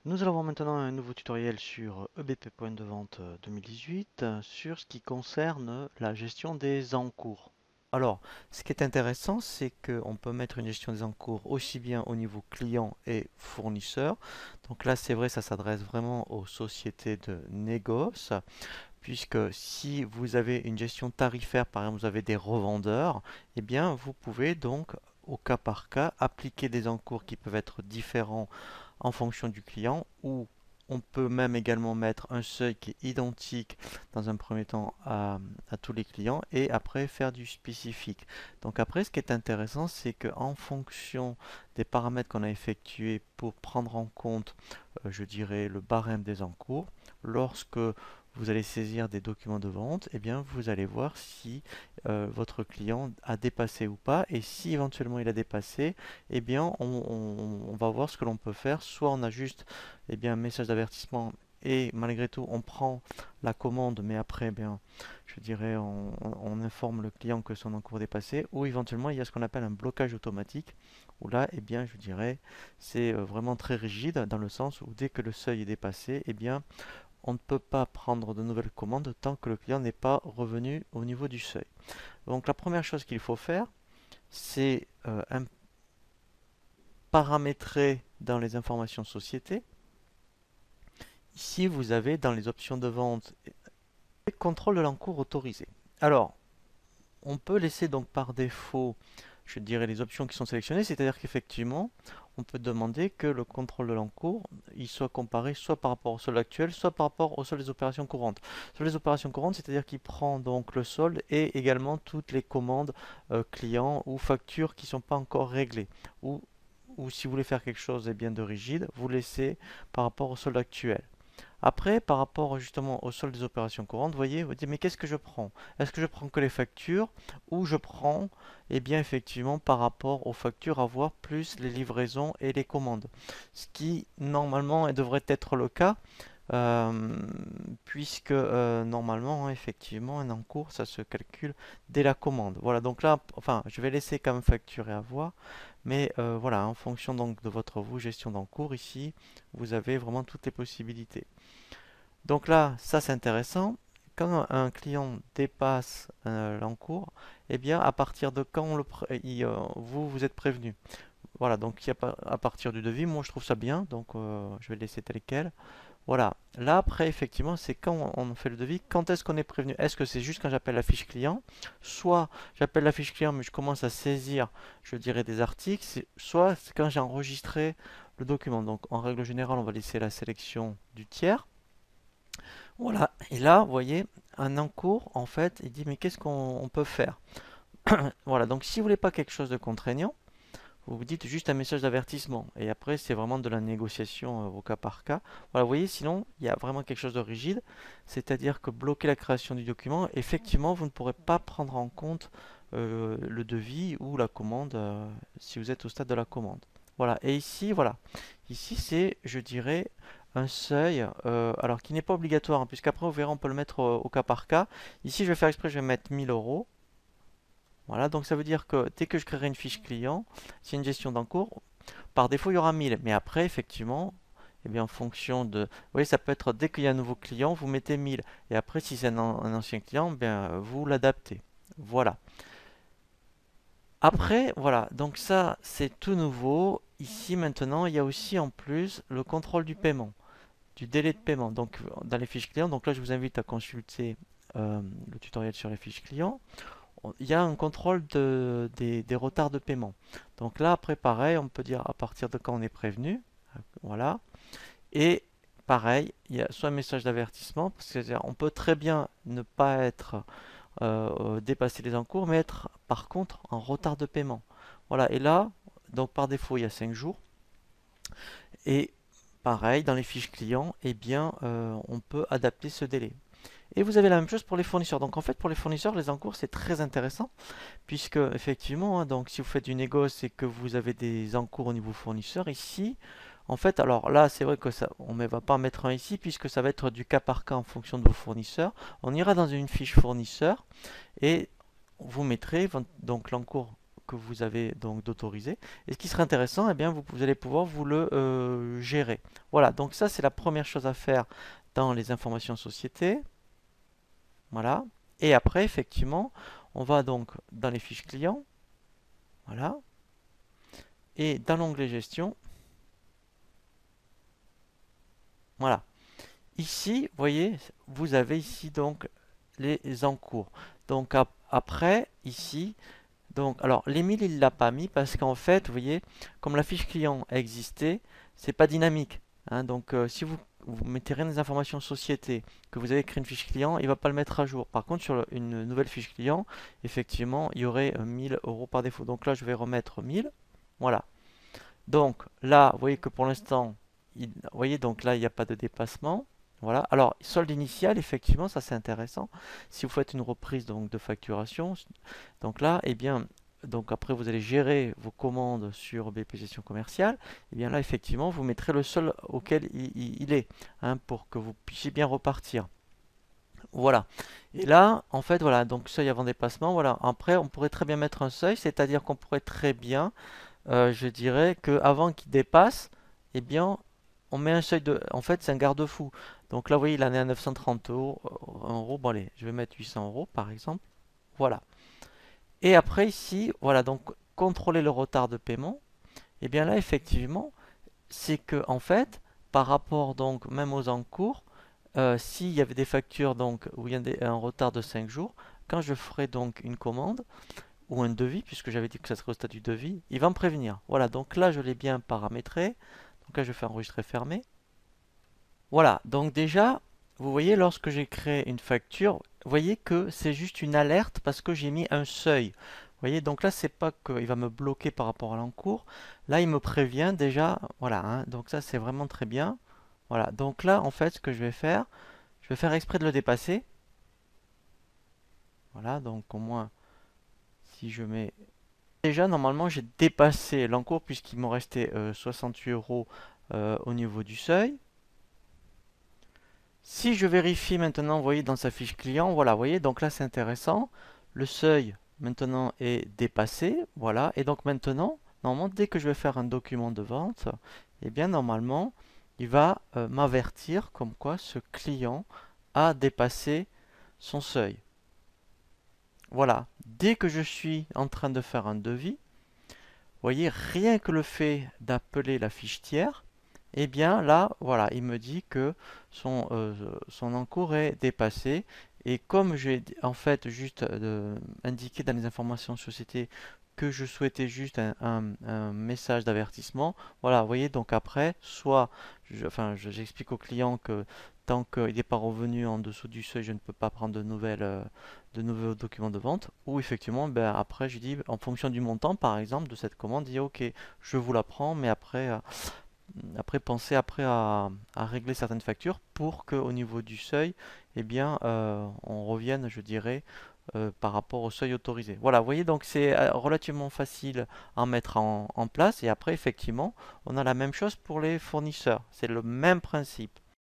Nous allons voir maintenant un nouveau tutoriel sur EBP Point de Vente 2018 sur ce qui concerne la gestion des encours. Alors, ce qui est intéressant, c'est qu'on peut mettre une gestion des encours aussi bien au niveau client et fournisseur. Donc là, c'est vrai, ça s'adresse vraiment aux sociétés de négoce, puisque si vous avez une gestion tarifaire, par exemple, vous avez des revendeurs, eh bien, vous pouvez donc au cas par cas appliquer des encours qui peuvent être différents en fonction du client, ou on peut même également mettre un seuil qui est identique dans un premier temps à tous les clients et après faire du spécifique. Donc après, ce qui est intéressant, c'est qu'en fonction des paramètres qu'on a effectués pour prendre en compte, je dirais, le barème des encours, lorsque vous allez saisir des documents de vente, eh bien, vous allez voir si votre client a dépassé ou pas. Et si éventuellement il a dépassé, eh bien, on va voir ce que l'on peut faire. Soit on a juste un message d'avertissement et malgré tout, on prend la commande, mais après, eh bien, je dirais, on informe le client que son encours est dépassé. Ou éventuellement, il y a ce qu'on appelle un blocage automatique, où là, eh bien, je dirais, c'est vraiment très rigide dans le sens où dès que le seuil est dépassé, eh bien, on ne peut pas prendre de nouvelles commandes tant que le client n'est pas revenu au niveau du seuil. Donc la première chose qu'il faut faire, c'est paramétrer dans les informations société. Ici, vous avez dans les options de vente contrôle de l'encours autorisé. Alors, on peut laisser donc par défaut, je dirais, les options qui sont sélectionnées, c'est-à-dire qu'effectivement, on peut demander que le contrôle de l'encours il soit comparé soit par rapport au solde actuel, soit par rapport au solde des opérations courantes. Sur les opérations courantes, c'est-à-dire qu'il prend donc le solde et également toutes les commandes clients ou factures qui ne sont pas encore réglées. Ou si vous voulez faire quelque chose bien de rigide, vous laissez par rapport au solde actuel. Après, par rapport justement au solde des opérations courantes, vous voyez, vous dites, mais qu'est-ce que je prends? Est-ce que je prends que les factures ou je prends, eh bien, effectivement, par rapport aux factures, avoir plus les livraisons et les commandes? Ce qui, normalement, devrait être le cas, euh, puisque, normalement, hein, effectivement, un encours, ça se calcule dès la commande. Voilà, donc là, enfin, je vais laisser quand même facture et avoir, mais voilà, en fonction donc de votre gestion d'encours, ici, vous avez vraiment toutes les possibilités. Donc là, ça c'est intéressant. Quand un client dépasse l'encours, eh bien à partir de quand vous êtes prévenu. Voilà, donc à partir du devis, moi je trouve ça bien, donc je vais le laisser tel quel. Voilà, là après effectivement c'est quand on fait le devis, quand est-ce qu'on est prévenu? Est-ce que c'est juste quand j'appelle la fiche client? Soit j'appelle la fiche client mais je commence à saisir, je dirais, des articles, soit c'est quand j'ai enregistré le document. Donc en règle générale on va laisser la sélection du tiers. Voilà, et là, vous voyez, un encours, en fait, il dit, mais qu'est-ce qu'on peut faire? Voilà, donc si vous voulez pas quelque chose de contraignant, vous vous dites juste un message d'avertissement. Et après, c'est vraiment de la négociation au cas par cas. Voilà, vous voyez, sinon, il y a vraiment quelque chose de rigide. C'est-à-dire que bloquer la création du document, effectivement, vous ne pourrez pas prendre en compte le devis ou la commande si vous êtes au stade de la commande. Voilà, et ici, voilà. Ici, c'est, je dirais, un seuil, alors qui n'est pas obligatoire, hein, puisqu'après, vous verrez, on peut le mettre au cas par cas. Ici, je vais faire exprès, je vais mettre 1000 euros. Voilà, donc ça veut dire que dès que je créerai une fiche client, s'il y a une gestion d'encours, par défaut il y aura 1000. Mais après, effectivement, eh bien, en fonction de... Vous voyez, ça peut être dès qu'il y a un nouveau client, vous mettez 1000. Et après, si c'est un ancien client, bien, vous l'adaptez. Voilà. Après, voilà, donc ça c'est tout nouveau. Ici maintenant, il y a aussi en plus le contrôle du paiement, du délai de paiement. Donc dans les fiches clients, donc là je vous invite à consulter le tutoriel sur les fiches clients. Il y a un contrôle des retards de paiement. Donc là, après, pareil, on peut dire à partir de quand on est prévenu. Voilà. Et pareil, il y a soit un message d'avertissement, parce qu'on peut très bien ne pas être dépasser les encours, mais être par contre en retard de paiement. Voilà. Et là, donc par défaut, il y a 5 jours. Et pareil, dans les fiches clients, eh bien, on peut adapter ce délai. Et vous avez la même chose pour les fournisseurs. Donc en fait, pour les fournisseurs, les encours, c'est très intéressant, puisque effectivement, hein, donc si vous faites du négoce et que vous avez des encours au niveau fournisseur, ici, en fait, alors là, c'est vrai que ça, on ne va pas mettre un ici, puisque ça va être du cas par cas en fonction de vos fournisseurs. On ira dans une fiche fournisseur et vous mettrez donc l'encours que vous avez donc d'autoriser. Et ce qui serait intéressant, eh bien, vous allez pouvoir vous le gérer. Voilà, donc ça c'est la première chose à faire dans les informations société. Voilà. Et après, effectivement, on va donc dans les fiches clients. Voilà. Et dans l'onglet gestion, voilà. Ici, vous voyez, vous avez ici donc les encours. Donc après, ici, donc, alors l'Emile il l'a pas mis parce qu'en fait, vous voyez, comme la fiche client existait, c'est pas dynamique, hein. Donc si vous mettez rien des informations société, que vous avez créé une fiche client, il va pas le mettre à jour. Par contre, sur une nouvelle fiche client, effectivement, il y aurait 1000 euros par défaut. Donc là, je vais remettre 1000. Voilà. Donc là, vous voyez que pour l'instant, vous voyez, donc là, il n'y a pas de dépassement. Voilà. Alors, solde initial, effectivement, ça c'est intéressant. Si vous faites une reprise donc, de facturation, donc là, eh bien, donc après vous allez gérer vos commandes sur BP Gestion Commerciale, eh bien là, effectivement, vous mettrez le solde auquel il est, hein, pour que vous puissiez bien repartir. Voilà. Et là, en fait, voilà, donc seuil avant dépassement, voilà. Après, on pourrait très bien mettre un seuil, c'est-à-dire qu'on pourrait très bien je dirais qu'avant qu'il dépasse, eh bien, on met un seuil de. En fait, c'est un garde-fou. Donc là, vous voyez, il en est à 930 euros. Bon, allez, je vais mettre 800 euros par exemple. Voilà. Et après, ici, voilà, donc contrôler le retard de paiement. Et bien là, effectivement, c'est que, en fait, par rapport donc même aux encours, s'il y avait des factures donc où il y a un retard de 5 jours, quand je ferai donc une commande, ou un devis, puisque j'avais dit que ça serait au statut devis, il va me prévenir. Voilà, donc là je l'ai bien paramétré. Donc là je fais enregistrer fermé. Voilà, donc déjà, vous voyez, lorsque j'ai créé une facture, vous voyez que c'est juste une alerte parce que j'ai mis un seuil. Vous voyez, donc là c'est pas qu'il va me bloquer par rapport à l'encours. Là il me prévient déjà, voilà, hein, donc ça c'est vraiment très bien. Voilà, donc là en fait ce que je vais faire exprès de le dépasser. Voilà, donc au moins si je mets déjà, normalement, j'ai dépassé l'encours puisqu'il m'en restait 68 euros au niveau du seuil. Si je vérifie maintenant, vous voyez, dans sa fiche client, voilà, vous voyez, donc là, c'est intéressant. Le seuil, maintenant, est dépassé. Voilà, et donc maintenant, normalement, dès que je vais faire un document de vente, eh bien, normalement, il va m'avertir comme quoi ce client a dépassé son seuil. Voilà, dès que je suis en train de faire un devis, voyez, rien que le fait d'appeler la fiche tiers, eh bien là, voilà, il me dit que son encours est dépassé. Et comme j'ai en fait juste indiqué dans les informations société que je souhaitais juste un message d'avertissement, voilà, vous voyez, donc après, soit, j'explique au client que tant qu'il n'est pas revenu en dessous du seuil, je ne peux pas prendre de nouveaux documents de vente. Ou effectivement, ben, après, je dis, en fonction du montant, par exemple, de cette commande, je dis, ok, je vous la prends, mais après pensez après à régler certaines factures pour qu'au niveau du seuil, eh bien, on revienne, je dirais, par rapport au seuil autorisé. Voilà, vous voyez, donc c'est relativement facile à mettre en place. Et après, effectivement, on a la même chose pour les fournisseurs. C'est le même principe.